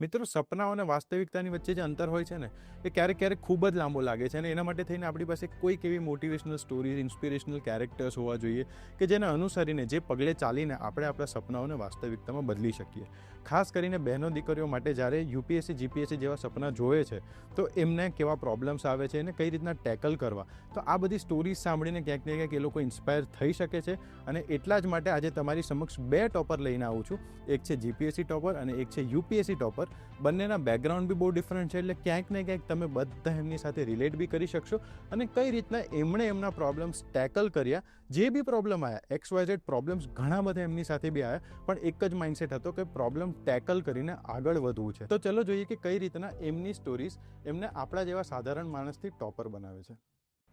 મિત્રો, સપનાઓ અને વાસ્તવિકતાની વચ્ચે જે અંતર હોય છે ને, એ ક્યારેક ક્યારેક ખૂબ જ લાંબો લાગે છે. અને એના માટે થઈને આપણી પાસે કોઈક એવી મોટિવેશનલ સ્ટોરીઝ, ઇન્સ્પિરેશનલ કેરેક્ટર્સ હોવા જોઈએ કે જેને અનુસરીને, જે પગલે ચાલીને આપણે આપણા સપનાઓને વાસ્તવિકતામાં બદલી શકીએ. ખાસ કરીને બહેનો દીકરીઓ માટે જ્યારે યુપીએસસી જીપીએસસી જેવા સપના જોવે છે તો એમને કેવા પ્રોબ્લેમ્સ આવે છે એને કઈ રીતના ટેકલ કરવા, તો આ બધી સ્ટોરીઝ સાંભળીને ક્યાંક ને ક્યાંક એ લોકો ઇન્સ્પાયર થઈ શકે છે. અને એટલા જ માટે આજે તમારી સમક્ષ 2 ટોપર લઈને આવું છું. એક છે જીપીએસસી ટોપર અને એક છે યુપીએસસી ટોપર. બંનેના બેકગ્રાઉન્ડ બી બહુ ડિફરન્ટ છે, એટલે ક્યાંક ને ક્યાંક તમે બધા એમની સાથે રિલેટ બી કરી શકશો અને કઈ રીતના એમણે એમના પ્રોબ્લેમ્સ ટેકલ કર્યા. જે બી પ્રોબ્લેમ આવ્યા, XYZ પ્રોબ્લેમ્સ ઘણા બધા એમની સાથે બી આવ્યા, પણ એક જ માઇન્ડસેટ હતો કે પ્રોબ્લેમ ટેકલ કરીને આગળ વધવું છે. તો ચલો જોઈએ કે કઈ રીતના એમની સ્ટોરીઝ એમને આપણા જેવા સાધારણ માણસથી ટોપર બનાવે છે.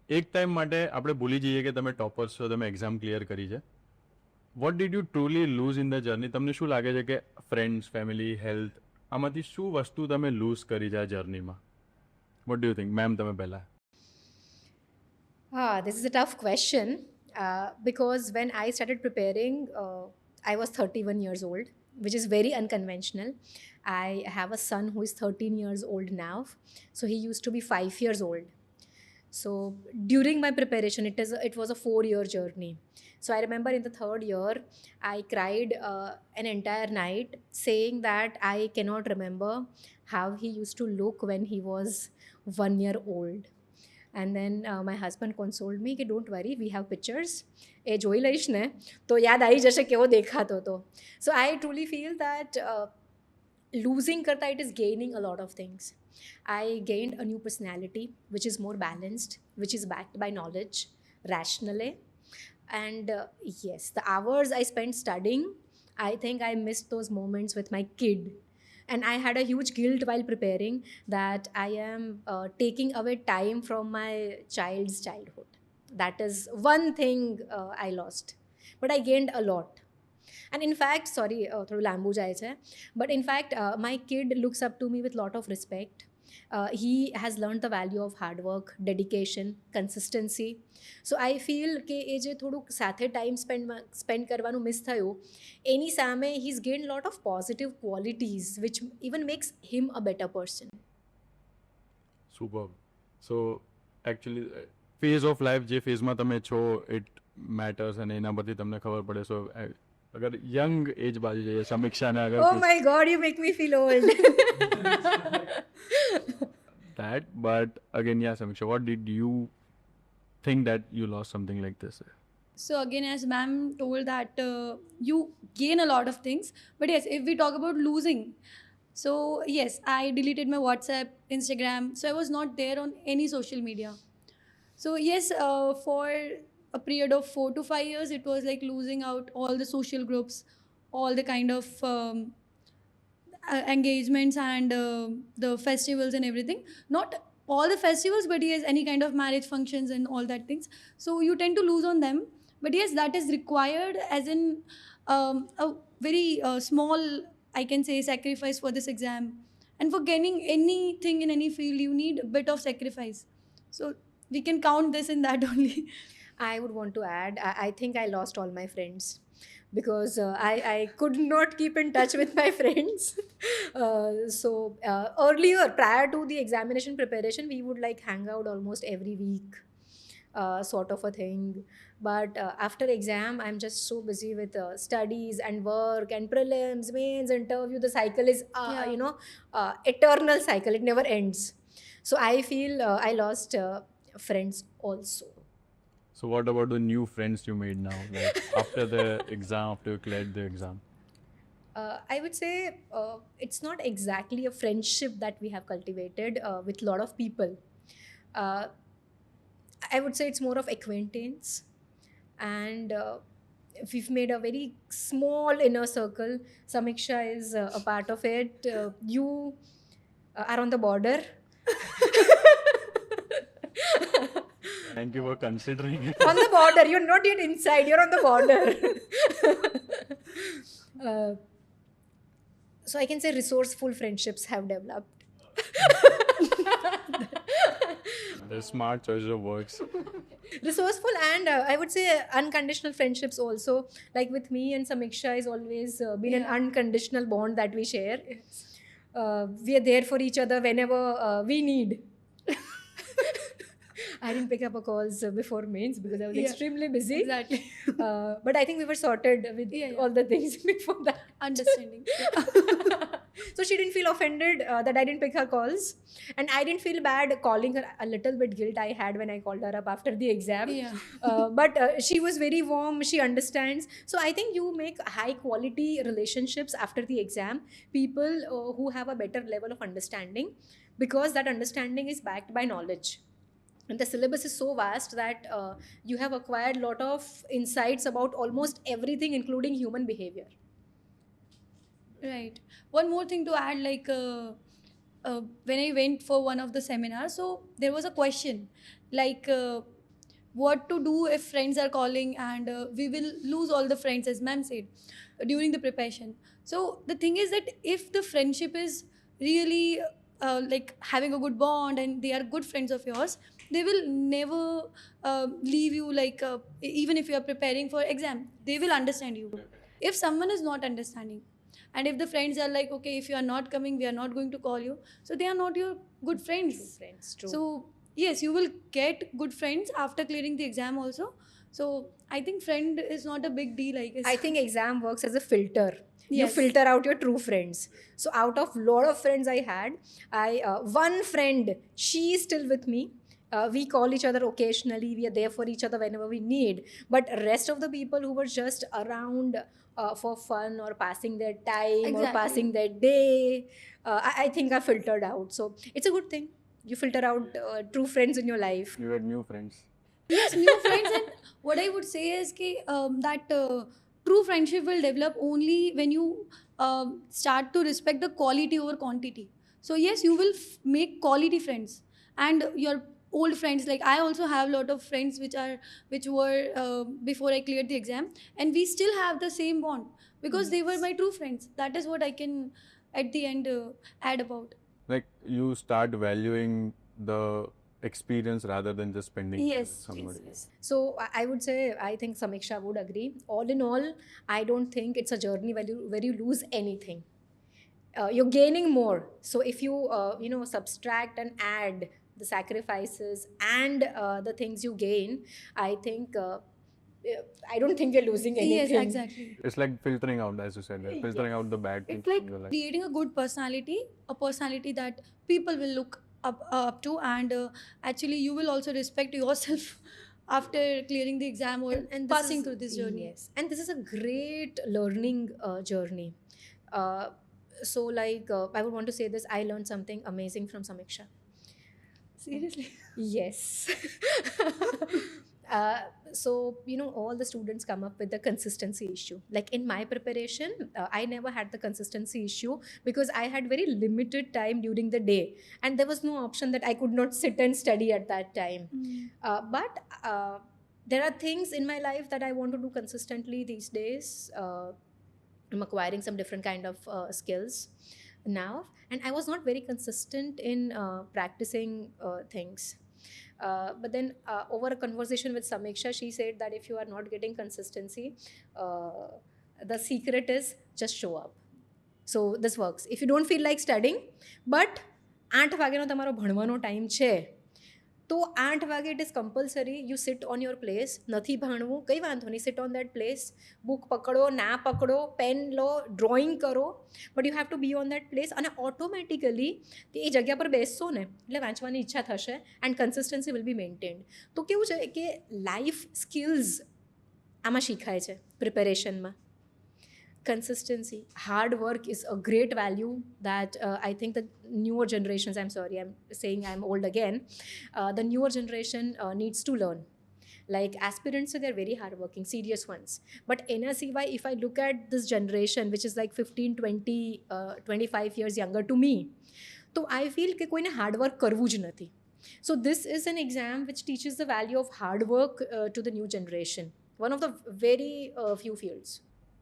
એક ટાઈમ માટે આપણે ભૂલી જઈએ કે તમે ટોપર્સ છો, તમે એક્ઝામ ક્લિયર કરી છે. What did you truly lose in the journey? તમને શું લાગે છે કે ફ્રેન્ડ્સ, ફેમિલી, હેલ્થ, આમાંથી શું વસ્તુ તમે લૂઝ કરી છે આ જર્નીમાં? What do you think? Ma'am, તમે પહેલા. This is a tough question because when I started preparing, I was 31 years old, which is very unconventional. I have a son who is 13 years old now, so he used to be 5 years old. So during my preparation, it was a 4-year journey. So I remember in the third year, I cried an entire night, saying that I cannot remember how he used to look when he was 1 year old. And then my husband consoled me કે don't worry, we have pictures. એ જોઈ લઈશ ને તો યાદ આવી જશે કેવો દેખાતો હતો. So I truly feel that losing karta, it is gaining a lot of things. I gained a new personality which is more balanced, which is backed by knowledge, rationally. And yes, the hours I spent studying, I think I missed those moments with my kid. And I had a huge guilt while preparing that I am taking away time from my child's childhood. That is one thing I lost, but I gained a lot. And in fact, sorry, થોડું લાંબુ જાય છે, but in fact, my kid looks up to me with lot of respect. He has learned the value of hard work, dedication, consistency. So I feel કે એ જે થોડુંક સાથે time spend કરવાનું miss થયું, એની સામે he's gained a lot of positive qualities which even makes him a better person. Super. So actually phase of life જે ફેઝમાં તમે છો, ઇટ મેટર્સ અને એના પરથી તમને ખબર પડે. સો અગર યંગ એજ બાજુ જઈએ, સમીક્ષાને અગર Oh my god, you make me feel old. that, but again, yeah, Samiksha, what did you think that you lost something like this? So again, as ma'am told that you gain a lot of things, but yes, if we talk about losing, so yes, I deleted my WhatsApp, Instagram, so I was not there on any social media. So yes, for a period of 4 to 5 years, it was like losing out all the social groups, all the kind of engagements and the festivals and everything. Not all the festivals, but yes, any kind of marriage functions and all that things. So you tend to lose on them. But yes, that is required as in a very small, I can say, sacrifice for this exam. And for gaining anything in any field, you need a bit of sacrifice. So we can count this in that only. I would want to add, I think I lost all my friends because I could not keep in touch with my friends. So earlier, prior to the examination preparation, we would like hang out almost every week, sort of a thing. But after exam, I'm just so busy with studies and work and prelims, mains, interview. The cycle is, eternal cycle. It never ends. So I feel I lost friends also. So what about the new friends you made now, like after the exam, after you cleared the exam? I would say it's not exactly a friendship that we have cultivated with a lot of people. I would say it's more of acquaintance, and we've made a very small inner circle. Samiksha is a part of it. You are on the border. Thank you for considering it. On the border. You're not yet inside. You're on the border. So I can say resourceful friendships have developed. The smart choice of words. Resourceful and I would say unconditional friendships also. Like with me and Samiksha is always been an unconditional bond that we share. Yes. we are there for each other whenever we need. I didn't pick up a calls before mains because I was Yeah. extremely busy. Exactly. But I think we were sorted with Yeah, yeah. all the things before that. Understanding. So she didn't feel offended that I didn't pick her calls, and I didn't feel bad calling her. A little bit guilt I had when I called her up after the exam. Yeah. But she was very warm. She understands. So I think you make high quality relationships after the exam. People who have a better level of understanding, because that understanding is backed by knowledge. And the syllabus is so vast that you have acquired a lot of insights about almost everything, including human behavior. Right. One more thing to add, like when I went for one of the seminars, so there was a question like what to do if friends are calling and we will lose all the friends, as ma'am said, during the preparation. So the thing is that if the friendship is really like having a good bond and they are good friends of yours, they will never leave you, like even if you are preparing for exam, they will understand you. If someone is not understanding, and if the friends are like, okay, if you are not coming, we are not going to call you, so they are not your good friends. True friends, true. So yes, you will get good friends after clearing the exam also. So I think friend is not a big deal, I guess. I think exam works as a filter. You Yes. filter out your true friends. So out of lot of friends I had, one friend, she is still with me. We call each other occasionally. We are there for each other whenever we need. But rest of the people who were just around for fun or passing their time or Exactly. passing their day, I think are filtered out. So it's a good thing. You filter out true friends in your life. You had new friends. Yes, new friends. And what I would say is that true friendship will develop only when you start to respect the quality over quantity. So yes, you will make quality friends, and your old friends, like I also have a lot of friends which were before I cleared the exam, and we still have the same bond because they were my true friends. That is what I can at the end add about. Like you start valuing the experience rather than just spending time with Yes, somebody. yes. So I would say, I think Samiksha would agree. All in all, I don't think it's a journey where you lose anything. You're gaining more. So if you subtract and add the sacrifices and the things you gain, I think I don't think you're losing anything. Yes, exactly. It's like filtering out, as you said, right? Filtering out the bad things It's like in your life. creating a good personality, a personality that people will look up to, and actually you will also respect yourself after clearing the exam or And passing through this journey. Yes, and this is a great learning journey. So, like, I would want to say this: I learned something amazing from Samiksha. Seriously. Yes. So, all the students come up with the consistency issue. Like in my preparation, I never had the consistency issue because I had very limited time during the day, and there was no option that I could not sit and study at that time. But there are things in my life that I want to do consistently these days. I'm acquiring some different kind of skills now, and I was not very consistent in practicing things. But then over a conversation with Samiksha, she said that if you are not getting consistency, the secret is just show up. So this works. If you don't feel like studying, but 8 વાગ્યાનો તમારો ભણવાનો time છે, તો 8 વાગે it is compulsory you sit on your place. નથી ભણવું, કંઈ વાંધો નહીં, sit on that place, book પકડો, ના પકડો, પેન લો, ડ્રોઈંગ કરો, but you have to be on that place. અને ઓટોમેટિકલી એ જગ્યા પર બેસશો ને એટલે વાંચવાની ઈચ્છા થશે, and consistency will be maintained. તો કેવું છે કે લાઈફ સ્કિલ્સ આમાં શીખાય છે પ્રિપેરેશનમાં. Consistency, hard work is a great value that I think the newer generations, I'm sorry, I'm saying I'm old again, the newer generation needs to learn. Like aspirants, so they're very hardworking, serious ones. But NSCY, if I look at this generation, which is like 15, 20, 25 years younger to me, so I feel કે કોઈને hard work કરવું જ નથી. So this is an exam which teaches the value of hard work to the new generation. One of the very few fields.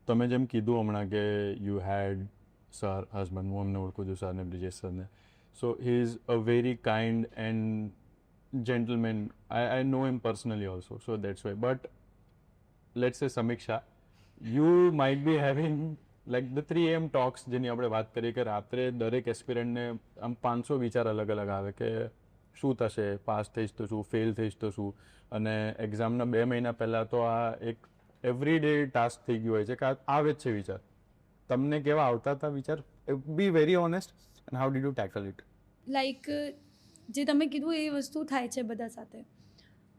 તમે જેમ કીધું હમણાં કે યુ હેડ સર હસબન્ડ, હું અમને ઓળખું છું સરને, બ્રિજેશ સરને. So he is a very kind and gentleman. I know him personally also, so that's why. But let's say Samiksha, you might be having like the 3 AM talks જેની આપણે વાત કરીએ કે રાત્રે દરેક એસ્પિરન્ટને આમ 500 વિચાર અલગ અલગ આવે કે શું થશે, પાસ થઈશ તો શું, ફેલ થઈશ તો શું. અને એક્ઝામના 2 મહિના પહેલાં તો આ એક એવરી ડે ટાસ્ક થઈ ગયું હોય છે કે આવે જ છે વિચાર. તમને કેવા આવતા હતા વિચાર? Be very honest and how did you tackle it? Like જે તમે કીધું એ વસ્તુ થાય છે બધા સાથે,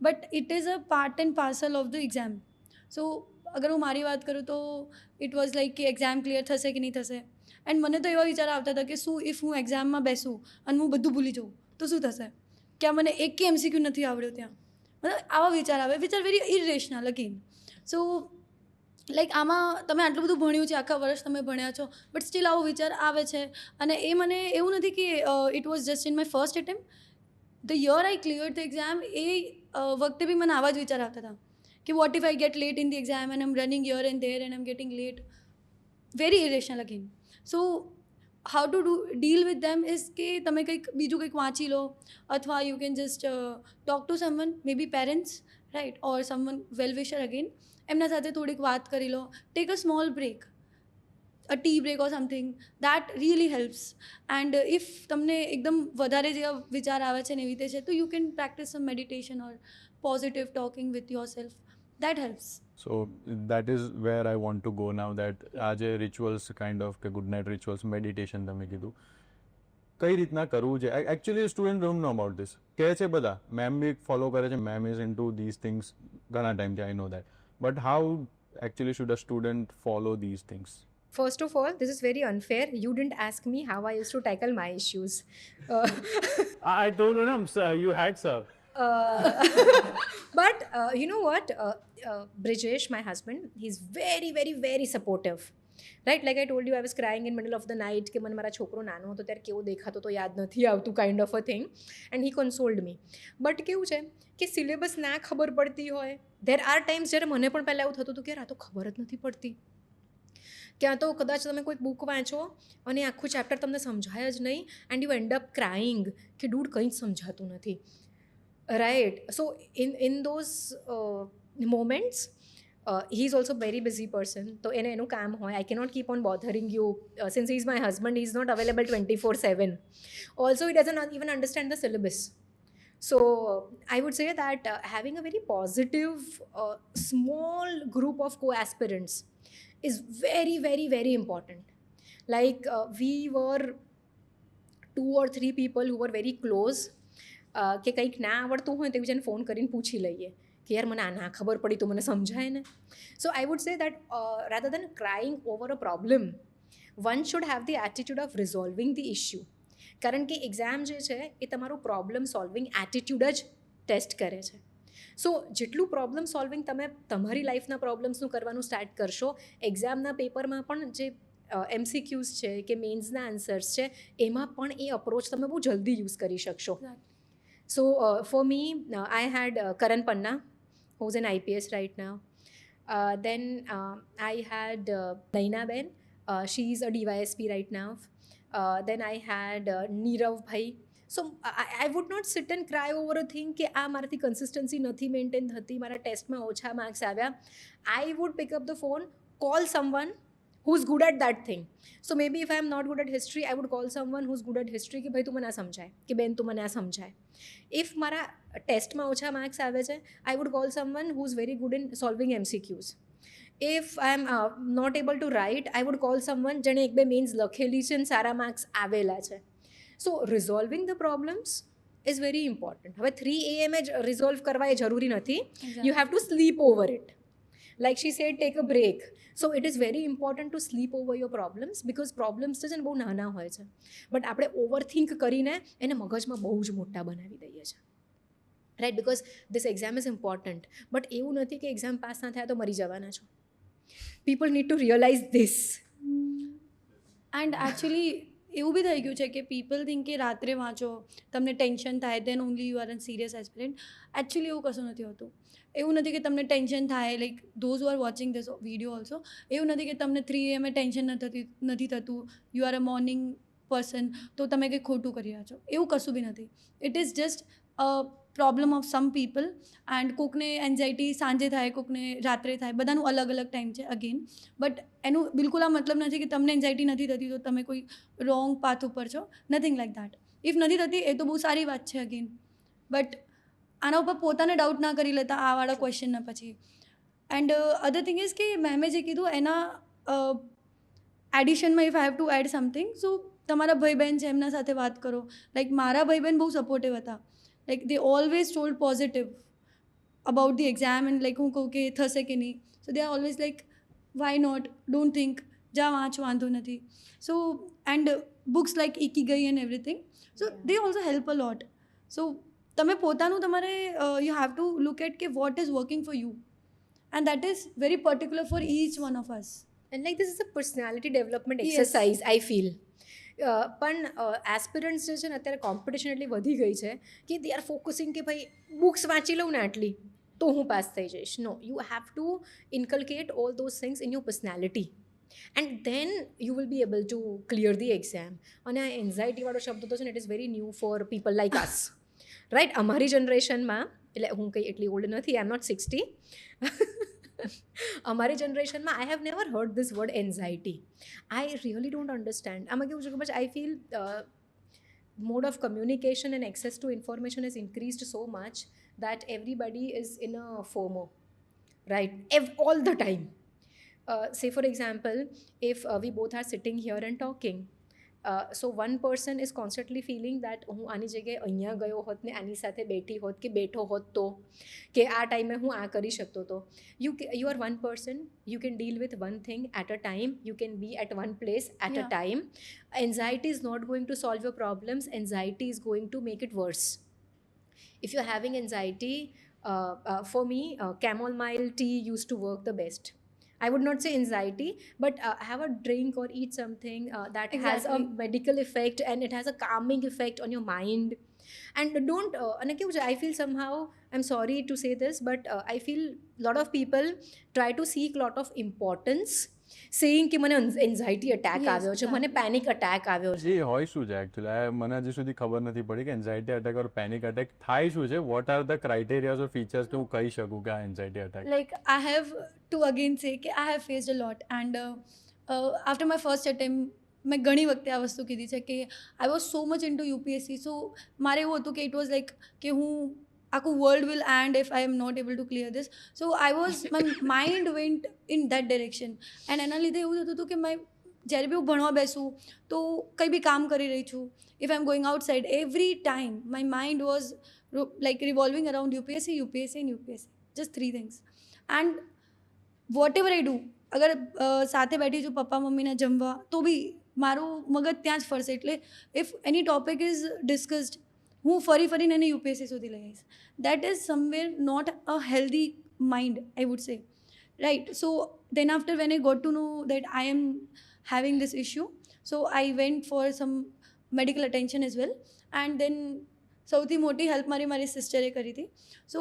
but it is a part and parcel of the exam. So અગર હું મારી વાત કરું તો ઇટ વોઝ લાઈક કે એક્ઝામ ક્લિયર થશે કે નહીં થશે. એન્ડ મને તો એવા વિચાર આવતા હતા કે શું ઇફ હું એક્ઝામમાં બેસું અને હું બધું ભૂલી જાઉં તો શું થશે, કે મને એક કે MCQ નથી આવડ્યો ત્યાં. મતલબ આવા વિચાર આવે, which are very irrational again. So like આમાં તમે આટલું બધું ભણ્યું છે, આખા વર્ષ તમે ભણ્યા છો, બટ સ્ટીલ આવો વિચાર આવે છે. અને એ મને એવું નથી કે it was just in my first attempt. The year I clear the exam, એ વખતે બી મને આવા જ વિચાર આવતા હતા કે what if I get late in the exam and I'm running year and there and I'm getting late. Very irrational again. So how to deal with them is કે તમે કંઈક બીજું કંઈક વાંચી લો, અથવા you can just talk to someone, May B parents, right, or someone well wisher again. એમના સાથે થોડીક વાત કરી લો, take a small break, a tea break or something, that really helps. And if તમને એકદમ વધારે જેવા વિચાર આવે છે ને એવી રીતે છે, તો you can practice some meditation or positive talking with your self. That helps. So that is where I want to go now, that આ જે રિચ્યુઅલ્સ કાઇન્ડ ઓફ કે ગુડ નાઇટ રિચ્યુઅલ્સ, મેડિટેશન તમે કીધું, કઈ રીતના કરવું છે? Actually student don't know about this. કહે છે બધા, મેમ બી ફોલો કરે છે, ma'am is into this things ઘણા ટાઈમથી, I know that. But how actually should a student follow these things? First of all, this is very unfair. You didn't ask me how I used to tackle my issues. I told him, sir, you had, sir. But you know what? Brijesh, my husband, he's very, very, very supportive. Right? Like I told you, I was crying in middle of the night કે મને મારા છોકરો નાનો હતો ત્યારે કેવો દેખાતો તો યાદ નથી આવતું, kind of a thing. And he consoled me. But કેવું છે કે સિલેબસ ના ખબર પડતી હોય, ધેર આર ટાઈમ્સ જ્યારે મને પણ પહેલાં એવું થતું હતું કે યાર આ તો ખબર જ નથી પડતી. ક્યાં તો કદાચ તમે કોઈક બુક વાંચો અને આખું ચેપ્ટર તમને સમજાય જ નહીં, and you end up crying કે ડૂડ કંઈ જ સમજાતું નથી. Right? So in those moments he is also very busy person, તો એને એનું કામ હોય. I cannot keep on bothering you since he is my husband. He is not available 24/7. Also he doesn't even understand the syllabus. So I would say that having a very positive small group of co-aspirants is very, very, very important. Like we were 2 or 3 people who were very close, કે કંઈક ના આવડતું હોય તો બીજાને phone કરીને પૂછી લઈએ કે યાર મને આ ના ખબર પડી તો મને સમજાય ને. So I would say that rather than crying over a problem, one should have the attitude of resolving the issue. કારણ કે એક્ઝામ જે છે એ તમારું પ્રોબ્લેમ સોલ્વિંગ એટીટ્યુડ જ ટેસ્ટ કરે છે. સો જેટલું પ્રોબ્લેમ સોલ્વિંગ તમે તમારી લાઈફના પ્રોબ્લેમ્સનું કરવાનું સ્ટાર્ટ કરશો, એક્ઝામના પેપરમાં પણ જે MCQs છે કે મેન્સના આન્સર્સ છે એમાં પણ એ અપ્રોચ તમે બહુ જલ્દી યુઝ કરી શકશો. So for me, I had Karan Panna, who's in IPS right now. Then I had Naina Ben, she is a DYSP right now. Then I had Neerav Bhai. So I would not sit and cry over a thing કે આ મારાથી consistency નથી maintain થતી, મારા ટેસ્ટમાં ઓછા marks આવ્યા. I would pick up the phone, call someone who's good at that thing. So maybe if I am not good at history, I would call someone who's good at history કે ભાઈ તું મને આ સમજાય, કે બેન તું મને આ સમજાય. If મારા ટેસ્ટમાં ઓછા માર્ક્સ આવે છે, I would call someone who's very good in solving MCQs. If I am not able to write, I would call someone જેણે 1-2 મેન્સ લખેલી છે અને સારા માર્ક્સ આવેલા છે. So resolving the problems is very important. હવે 3 AM જ resolve કરવા એ જરૂરી નથી. You have to sleep over it. Like she said, take a break. So it is very important to sleep over your problems, because problems છે ને બહુ નાના હોય છે, બટ આપણે ઓવરથિંક કરીને એને મગજમાં બહુ જ મોટા બનાવી દઈએ છીએ. Right? Because this exam is important, but એવું નથી કે એક્ઝામ પાસ ના થયા તો મરી જવાના છો. People need to realise this. And actually એવું બી થઈ ગયું છે કે પીપલ થિંક કે રાત્રે વાંચો તમને ટેન્શન થાય, then only you are an serious aspirant. Actually એવું કશું નથી હોતું. એવું નથી કે તમને ટેન્શન થાય, like those who are watching this video also, એવું નથી કે તમને 3 AM ટેન્શન નથી થતું, you are a morning person તો તમે કંઈ ખોટું કરી રહ્યા છો, એવું કશું બી નથી. It is just problem of some people and કોકને એન્ઝાઇટી સાંજે થાય, કોકને રાત્રે થાય, બધાનું અલગ અલગ ટાઈમ છે અગેન. બટ એનું બિલકુલ આ મતલબ નથી કે તમને એન્ઝાઇટી નથી થતી તો તમે કોઈ રોંગ પાથ ઉપર છો. Nothing like that. ઇફ નથી થતી એ તો બહુ સારી વાત છે અગેન. બટ આના ઉપર પોતાને ડાઉટ ના કરી લેતા આવાળા ક્વેશ્ચનના પછી. એન્ડ અધર થિંગ ઇઝ કે મેમે જે કીધું એના એડિશનમાં if I have to add something, so તમારા ભાઈ બહેન છે એમના સાથે વાત કરો. લાઈક મારા ભાઈ બહેન બહુ સપોર્ટિવ હતા. Like they always told positive about the exam and like હું કહું કે થશે કે નહીં. So they are always like why not, don't think, જા વાંચ, વાંધો નથી. So and books like Ikigai and everything, so they also help a lot. So તમે પોતાનું તમારે you have to look at કે what is working for you and that is very particular for each one of us. And like this is a personality development exercise, I feel. પણ aspirants જે છે ને અત્યારે competition એટલી વધી ગઈ છે કે દે આર ફોકસિંગ કે ભાઈ બુક્સ વાંચી લઉં ને આટલી તો હું પાસ થઈ જઈશ. No, you have to inculcate all those things in your personality and then you will be able to clear the exam. અને આ એન્ઝાઇટીવાળો શબ્દ તો છે ને it is very new for people like us, right? અમારી જનરેશનમાં, એટલે હું કંઈ એટલી ઓલ્ડ નથી, આઈ એમ નોટ 60. અમારી જનરેશનમાં I have never heard this word anxiety. I really don't understand. આમાં કેવું છે કે પછી I feel mode of communication and access to information has increased so much that everybody is in a FOMO, right? All the time. Say for example, if we both are sitting here and talking, so one person is constantly feeling that હું આની જગ્યાએ અહીંયા ગયો હોત ને આની સાથે બેઠી હોત કે બેઠો હોત તો, કે આ ટાઈમે હું આ કરી શકતો તો. You are one person, you can deal with one thing at a time, you can be at one place at a time. Anxiety is not going to solve your problems, anxiety is going to make it worse. If you're having anxiety, for me, chamomile tea used to work the best. I would not say anxiety, but have a drink or eat something that has a medical effect and it has a calming effect on your mind. And don't, and I feel somehow, I'm sorry to say this, but I feel a lot of people try to seek a lot of importance, saying કે મને anxiety attack આવ્યો છે, મને panic attack આવ્યો છે. એ હોય શું છે એકચ્યુઅલી? મને હજી સુધી ખબર નથી પડી કે anxiety attack or panic attack થાય શું છે. What are the criterias or features તો હું કહી શકું કે આ anxiety attack? Like I have to again say કે I have faced a lot and after my first attempt મેં ઘણી વખતે આ વસ્તુ કીધી છે કે I was so much into UPSC. So મારે એવું હતું કે ઇટ વોઝ લાઈક કે હું આખું world will end if I am not able to clear this. So I was my mind went in that direction and એના લીધે એવું થતું હતું કે જ્યારે બી હું ભણવા બેસું તો કંઈ બી કામ કરી રહી છું, if I am going out side, every time my mind was like revolving around UPSC and UPSC, just 3 things. And what ever I do, અગર સાથે બેઠી છું પપ્પા મમ્મીને જમવા તો બી મારું મગજ ત્યાં જ ફરશે. એટલે if any topic is discussed, હું ફરીને એને યુપીએસસી સુધી લઈ આવીશ. That is somewhere not a healthy mind, I would say, right? So then after when I got to know that I am having this issue, so I went for some medical attention as well. And then સૌથી મોટી help મારી સિસ્ટરે કરી હતી. સો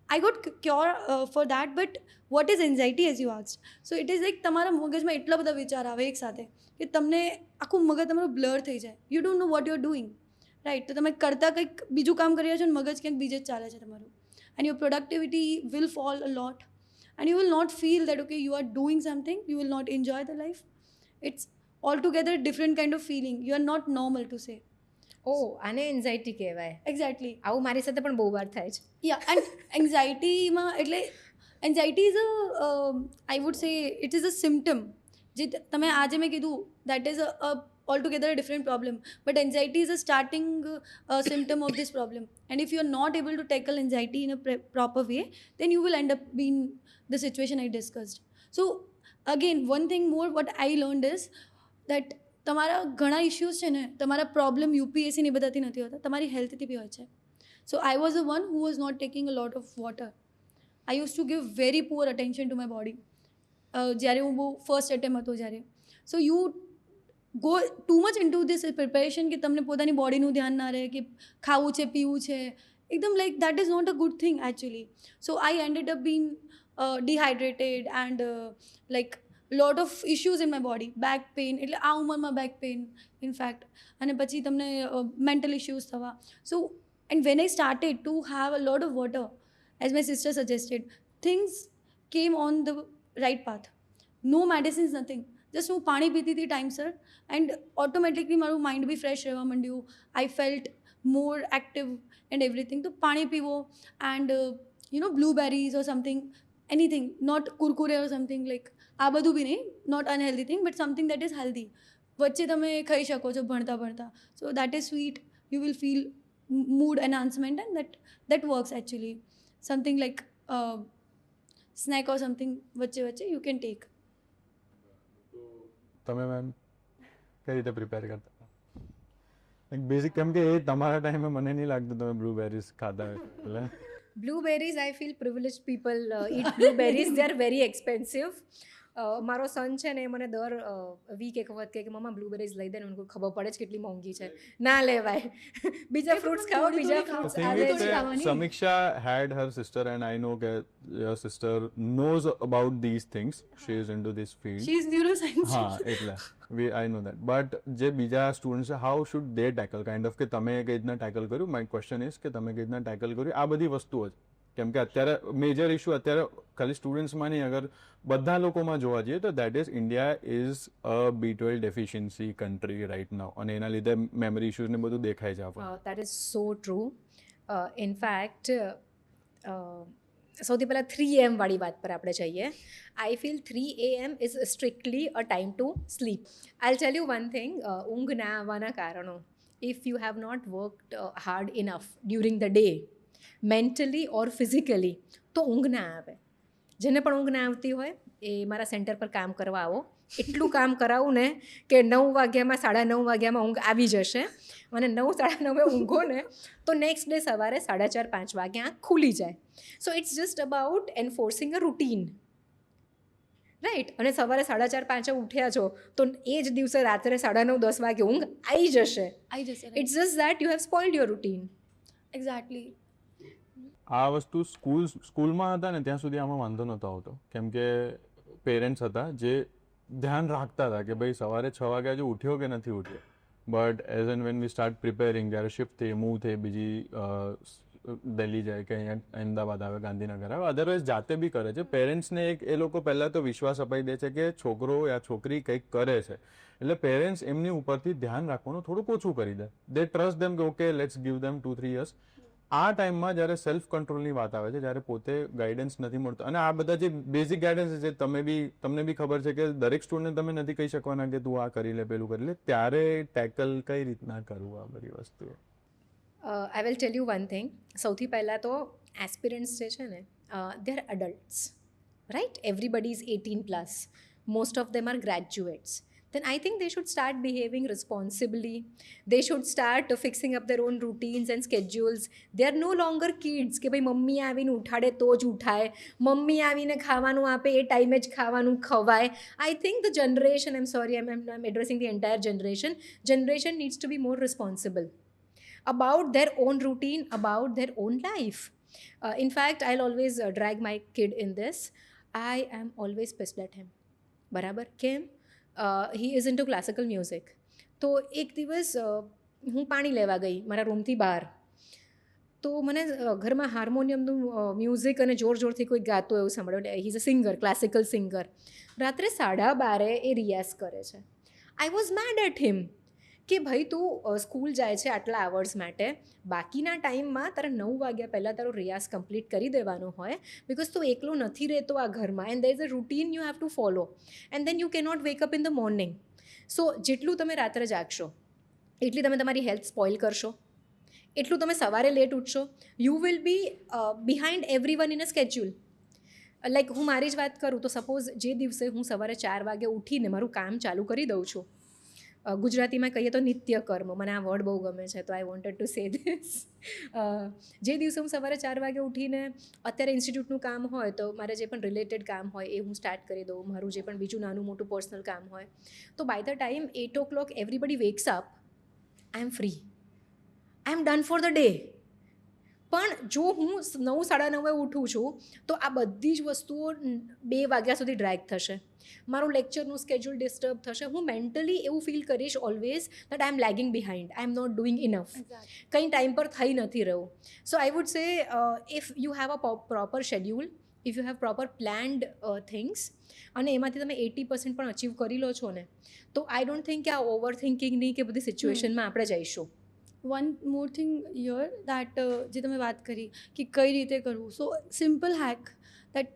I got cure for that. But what is anxiety, as you asked? So it is like તમારા મગજમાં એટલા બધા વિચાર આવે એકસાથે કે તમને આખું મગજ તમારું બ્લર થઈ જાય. You don't know what you are doing, right? તો તમે કરતાં કંઈક બીજું કામ કરી રહ્યા છો અને મગજ ક્યાંક બીજે જ ચાલે છે તમારું. And your productivity will fall a lot and you will not feel that okay you are doing something, you will not enjoy the life. It's altogether different kind of feeling. You are not normal to say. આને anxiety કહેવાય. Exactly. આવું મારી સાથે પણ બહુ વાર થાય છે. Yeah, and anxietyમાં એટલે anxiety is a I would say it is a symptom. જે તમે આજે મેં કીધું that is a altogether a different problem, but anxiety is a starting symptom of this problem. And if you are not able to tackle anxiety in a proper way, then you will end up being the situation I discussed. So again, one thing more what I learned is that તમારા ઘણા issues છે ને, તમારા problem યુપીએસસીની બધાથી નથી હોતા, તમારી હેલ્થથી બી હોય છે. So I was a one who was not taking a lot of water. I use to give very poor attention to my body. જ્યારે હું બહુ ફર્સ્ટ એટેમ્પ હતો જ્યારે. So you go too much into this preparation કે તમને પોતાની બોડીનું ધ્યાન ના રહે કે ખાવું છે પીવું છે એકદમ, like that is not a good thing actually. So I ended up been dehydrated and like lot of issues in my body. Back pain, એટલે આ ઉંમરમાં બેક પેઇન ઇનફેક્ટ, અને પછી તમને મેન્ટલ ઇશ્યુઝ થવા. સો And when I started to have a lot of water, as my sister suggested, things came on the right path. No medicines, nothing. Just હું પાણી પીતી હતી ટાઈમસર, એન્ડ ઓટોમેટિકલી મારું માઇન્ડ બી ફ્રેશ રહેવા માંડ્યું. I felt more active and everything. તો પાણી પીવો, and blueberries or something, anything, not Kurkure or something, like આ બધું બી નહીં, not unhealthy thing, but something that is healthy વચ્ચે તમે ખાઈ શકો છો ભણતા ભણતા. So that is sweet. You will feel mood enhancement, and that works actually. Something like snack or something vacche you can take. તમે મેમ કઈ રીતે પ્રિપેર કરતા બેઝિક? કેમ કે એ તમારા ટાઈમે મને નહીં લાગતું તમે બ્લુબેરીઝ ખાતા હોય એટલે. Blueberries, I feel privileged people eat blueberries. They are very expensive. મારો સન છે ને એ મને દર વીક એક વખત કહે કે મમ્મા બ્લુબેરીઝ લઈ દે ને. મને ખબર પડે છે કેટલી મોંઘી છે, ના લેવાય. બીજા ફ્રૂટ્સ ખાઓ, બીજા ફ્રૂટ્સ આવે છે. Samiksha had her sister, and I know that your sister knows about these things. She is into this field. She is neuroscience. હા, એટલે I know that. But જે બીજા સ્ટુડન્ટ્સ છે, how should they tackle kind of, કે તમે કઈ રીતના tackle કર્યું? માય ક્વેશ્ચન ઇઝ કે તમે કઈ રીતના ટેકલ કર્યું આ બધી વસ્તુઓ જ? કેમ કે અત્યારે મેજર ઇશ્યુ અત્યારે ખાલી સ્ટુડન્ટ્સમાં નહીં, અગર બધા લોકોમાં જોવા જઈએ તો that is India is a B12 deficiency country right now, અને એના લીધે મેમરી ઇશ્યુઝ ને બધું દેખાય છે આપણને. That is so true. In fact, સૌથી પહેલાં 3 AM વાળી વાત પર આપણે જઈએ. I feel 3 AM is strictly a time to sleep. I'll tell you one thing. ઊંઘ ના આવવાના કારણો, if you have not worked hard enough during the day, mentally or physically, તો ઊંઘ ના આવે. જેને પણ ઊંઘ ના આવતી હોય એ મારા સેન્ટર પર કામ કરવા આવો. એટલું કામ કરાવું ને કે 9 વાગ્યામાં 9:30 વાગ્યામાં ઊંઘ આવી જશે, અને 9, 9:30 ઊંઘો ને તો નેક્સ્ટ ડે સવારે 4:30, 5 વાગે આંખ ખુલી જાય. So it's just about enforcing a routine, right. અને સવારે 4:30, 5 ઉઠ્યા છો તો એ જ દિવસે રાત્રે 9:30, 10 વાગે ઊંઘ આવી જશે. It's just that you have spoiled your routine. Exactly. આ વસ્તુ સ્કૂલમાં હતા ને ત્યાં સુધી આમાં વાંધો નહોતો આવતો, કેમ કે પેરેન્ટ્સ હતા જે ધ્યાન રાખતા હતા કે ભાઈ સવારે 6 વાગ્યા જો ઉઠ્યો કે નથી ઉઠ્યો. But as and when we start preparing, જ્યારે શિફ્ટ થઈ, મૂવ થઈ, બીજી દિલ્હી જાય કે અહીંયા અમદાવાદ આવે, ગાંધીનગર આવે, અદરવાઇઝ જાતે બી કરે છે. પેરેન્ટ્સને એ લોકો પહેલાં તો વિશ્વાસ અપાઈ દે છે કે છોકરો યા છોકરી કંઈક કરે છે, એટલે પેરેન્ટ્સ એમની ઉપરથી ધ્યાન રાખવાનું થોડુંક ઓછું કરી દે. દે ટ્રસ્ટ દેમ કે ઓકે લેટ્સ ગીવ દેમ 2-3 years. આ ટાઈમમાં જ્યારે સેલ્ફ કંટ્રોલની વાત આવે છે, જ્યારે પોતે ગાઈડન્સ નથી મળતો, અને આ બધા જે બેઝિક ગાઈડન્સ છે તમને બી ખબર છે કે દરેક સ્ટુડન્ટને તમે નથી કહી શકવાના કે તું આ કરી લે, પેલું કરી લે, ત્યારે ટેકલ કઈ રીતના કરવું આ બધી વસ્તુઓ? I will tell you one thing. સૌથી પહેલાં તો એસ્પિરન્ટ્સ જે છે ને, they are adults, right. Everybody is 18+. Most of them are graduates. Then I think they should start behaving responsibly. They should start fixing up their own routines and schedules. They are no longer kids કે ભાઈ mummy આવીને ઉઠાડે તો જ ઉઠાય, mummy આવીને ખાવાનું આપે એ ટાઈમે જ ખાવાનું ખવાય. I think the generation, I'm sorry, I'm addressing the entire generation needs to be more responsible about their own routine, about their own life. In fact, I'll always drag my kid in this. I am always pissed at him. બરાબર? કેમ? He is into classical music. તો એક દિવસ હું પાણી લેવા ગઈ મારા રૂમથી બહાર, તો મને ઘરમાં હાર્મોનિયમનું મ્યુઝિક અને જોરથી કોઈ ગાતો એવું સાંભળ્યું. હી is a singer, classical singer. રાત્રે 12:30 એ રિયાઝ કરે છે. આઈ વોઝ મેડ એટ હિમ કે ભાઈ તું સ્કૂલ જાય છે આટલા અવર્સ માટે, બાકીના ટાઈમમાં તારે 9 વાગ્યા પહેલાં તારો રિયાઝ કમ્પ્લીટ કરી દેવાનો હોય, બિકોઝ તું એકલો નથી રહેતો આ ઘરમાં, and there is a routine you have to follow, and then you cannot wake up in the morning. So જેટલું તમે રાત્રે જાગશો એટલી તમે તમારી હેલ્થ સ્પોઇલ કરશો, એટલું તમે સવારે લેટ ઉઠશો. You will be behind every one in a schedule. Like હું મારી જ વાત કરું તો સપોઝ જે દિવસે હું સવારે 4 વાગે ઉઠીને મારું કામ ચાલુ કરી દઉં છું, ગુજરાતીમાં કહીએ તો નિત્ય કર્મ, મને આ વર્ડ બહુ ગમે છે તો I wanted to say this. જે દિવસે હું સવારે 4 વાગે ઉઠીને અત્યારે ઇન્સ્ટિટ્યૂટનું કામ હોય તો મારે જે પણ રિલેટેડ કામ હોય એ હું સ્ટાર્ટ કરી દઉં, મારું જે પણ બીજું નાનું મોટું પર્સનલ કામ હોય, તો by the time 8 o'clock everybody wakes up, I am free, I am done for the day. પણ જો હું 9-9:30 ઉઠું છું તો આ બધી જ વસ્તુઓ 2 વાગ્યા સુધી ડ્રેગ થશે, મારું લેક્ચરનું સ્કેડ્યુલ ડિસ્ટર્બ થશે, હું મેન્ટલી એવું ફીલ કરીશ always that I am lagging behind, I am not doing enough, કંઈ ટાઈમ પર થઈ નથી રહ્યું. So I would say if you have a proper schedule, if you have proper planned things અને એમાંથી તમે 80% પણ અચીવ કરી લો છો ને, તો આઈ ડોન્ટ થિંક કે આ ઓવર થિંકિંગની કે બધી સિચ્યુએશનમાં આપણે જઈશું. One more thing year that જે તમે વાત કરી કે કઈ રીતે કરવું, સો સિમ્પલ હેક દેટ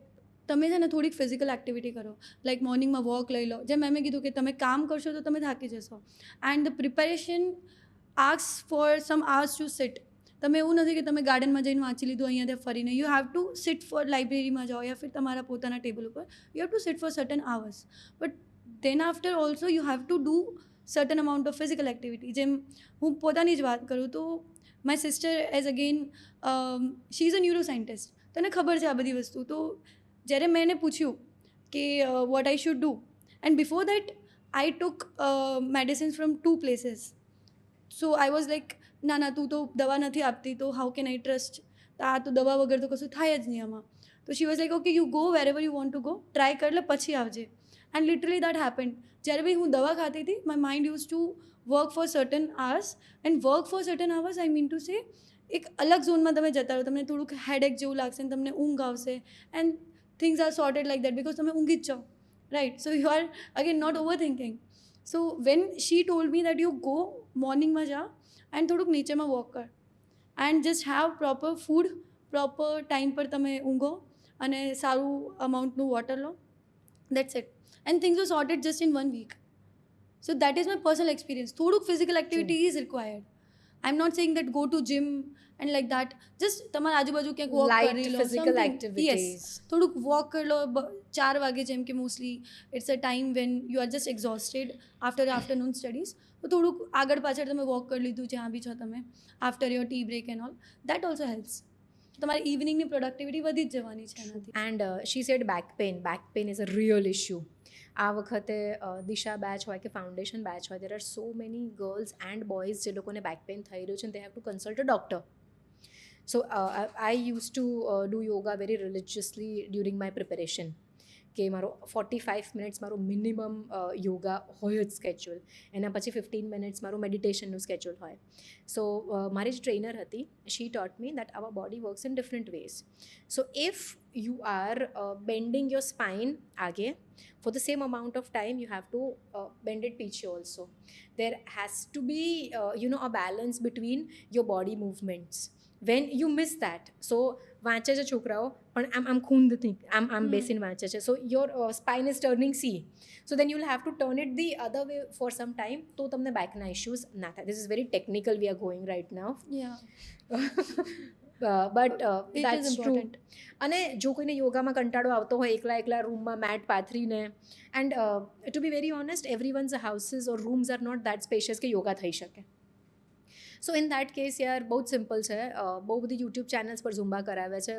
તમે છે ને થોડીક ફિઝિકલ એક્ટિવિટી કરો, લાઈક મોર્નિંગમાં વોક લઈ લો. જેમ મેં કીધું કે તમે કામ કરશો તો તમે થાકી જશો, and the preparation ask for some hours to sit. તમે એવું નથી કે તમે ગાર્ડનમાં જઈને વાંચી લીધું અહીંયા ત્યાં ફરીને, you have to sit for લાઇબ્રેરીમાં જાઓ યા ફિર તમારા પોતાના ટેબલ ઉપર, you have to sit for certain hours. But then after also you have to do certain amount of physical activity. જેમ હું પોતાની જ વાત કરું તો my sister as again she is a neuro scientist, તને ખબર છે આ બધી વસ્તુ. તો જ્યારે મેં એને પૂછ્યું કે what I should do, and before that I took medicines from 2 places. So I was like ના તું તો દવા નથી આપતી તો હાઉ કેન આઈ ટ્રસ્ટ, આ તો દવા વગર તો કશું થાય જ નહીં આમાં. તો she was like okay you go wherever you want to go, try કર લે પછી આવજે. And literally that happened. જ્યારે બી હું દવા ખાતી હતી my mind use to work for certain hours, and work for certain hours I mean to say એક અલગ ઝોનમાં તમે જતા રહો, તમને થોડુંક હેડેક જેવું લાગશે અને તમને ઊંઘ આવશે, and things are sorted like that because તમે ઊંઘી જ જાઓ, right. So you are again not over thinking. So when she told me that you go મોર્નિંગમાં જા એન્ડ થોડુંક નીચેમાં વોક કર and just have proper food, proper time પર તમે ઊંઘો અને સારું અમાઉન્ટનું વોટર લો, that's it. And things were sorted just in 1 week. So that is my personal experience. થોડુંક physical activity is required. I'm not saying that go to gym and like that. Just તમારા આજુબાજુ ક્યાંક walk Light કરી લો, physical something. activities. Yes. થોડુંક walk કરી લો 4 વાગે, જેમ કે mostly it's a time when you are just exhausted after afternoon studies. તો થોડુંક આગળ પાછળ તમે વોક કરી લીધું જ્યાં બી છો તમે after your tea break and all, that also helps. તમારી ઇવનિંગની પ્રોડક્ટિવિટી વધી જ જવાની છે એનાથી. And she said back pain is a real issue. આ વખતે દિશા બેચ હોય કે ફાઉન્ડેશન બેચ હોય, there are so many girls and boys જે લોકોને બેક પેન થઈ રહ્યું છે, they have to consult a doctor. So I use to do yoga very religiously during my preparation, કે મારો 45 મિનિટ્સ મારો મિનિમમ યોગા હોય જ સ્કેડ્યુલ, એના પછી 15 મિનિટ્સ મારું મેડિટેશનનું સ્કેડ્યુલ હોય. સો મારી જ ટ્રેનર હતી, she taught me that our body works in different ways. So if you are bending your spine आगे for the same amount of time, you have to bend it piche also. There has to be a balance between your body movements. When you miss that, so વાંચે છે છોકરાઓ પણ આમ ખૂન નથી, આમ બેસીને વાંચે છે, so your spine is turning C, so then you will have to turn it the other way for some time, તો તમને બેકના ઇશ્યુઝ ના થાય. This is very technical we are going right now. But that's true. અને જો કોઈને યોગામાં કંટાળો આવતો હોય એકલા રૂમમાં મેટ પાથરીને, and to be very honest every one's houses or rooms are not that spacious કે યોગા થઈ શકે. સો ઇન દેટ કેસ યાર બહુ જ સિમ્પલ છે. બહુ બધી યુટ્યુબ ચેનલ્સ પર ઝુમ્બા કરાવે છે,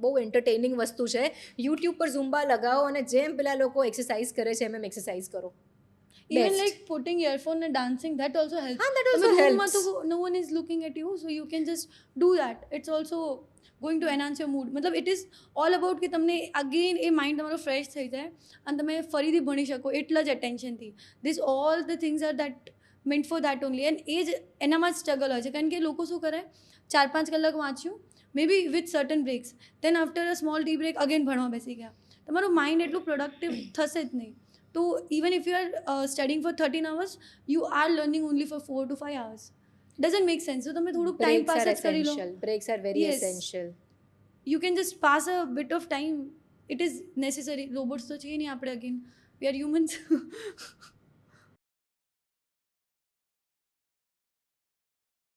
બહુ એન્ટરટેનિંગ વસ્તુ છે. યુટ્યુબ પર ઝુમ્બા લગાવો અને જેમ પેલા લોકો એક્સરસાઇઝ કરે છે એમ એક્સરસાઇઝ કરો. Even Best. like putting earphone and dancing, that also helps. that also તમે room માં helps. તો no one is looking at you, so you can just do that. It's also going to enhance your mood. મતલબ it is all about કે તમને again એ mind તમારો fresh થઈ જાય અને તમે ફરીથી ભણી શકો એટલા જ attentionથી. This all the things are that meant for that only. And એ જ એનામાં જ સ્ટ્રગલ હોય છે, કારણ કે લોકો શું કરે 4-5 કલાક વાંચ્યું maybe with certain breaks, then after a small tea break again ભણવા બેસી ગયા. તમારું માઇન્ડ એટલું પ્રોડક્ટિવ થશે જ નહીં. તો even if you are studying for 13 hours, you are learning only for 4 to 5 hours. Doesn't make sense. So તમે થોડુંક ટાઈમ Breaks પાસ are જ કરી લો. essential. Breaks are very Yes. essential. You can just pass a bit of time. It is necessary. Robots તો છીએ નહીં આપણે, again we are humans.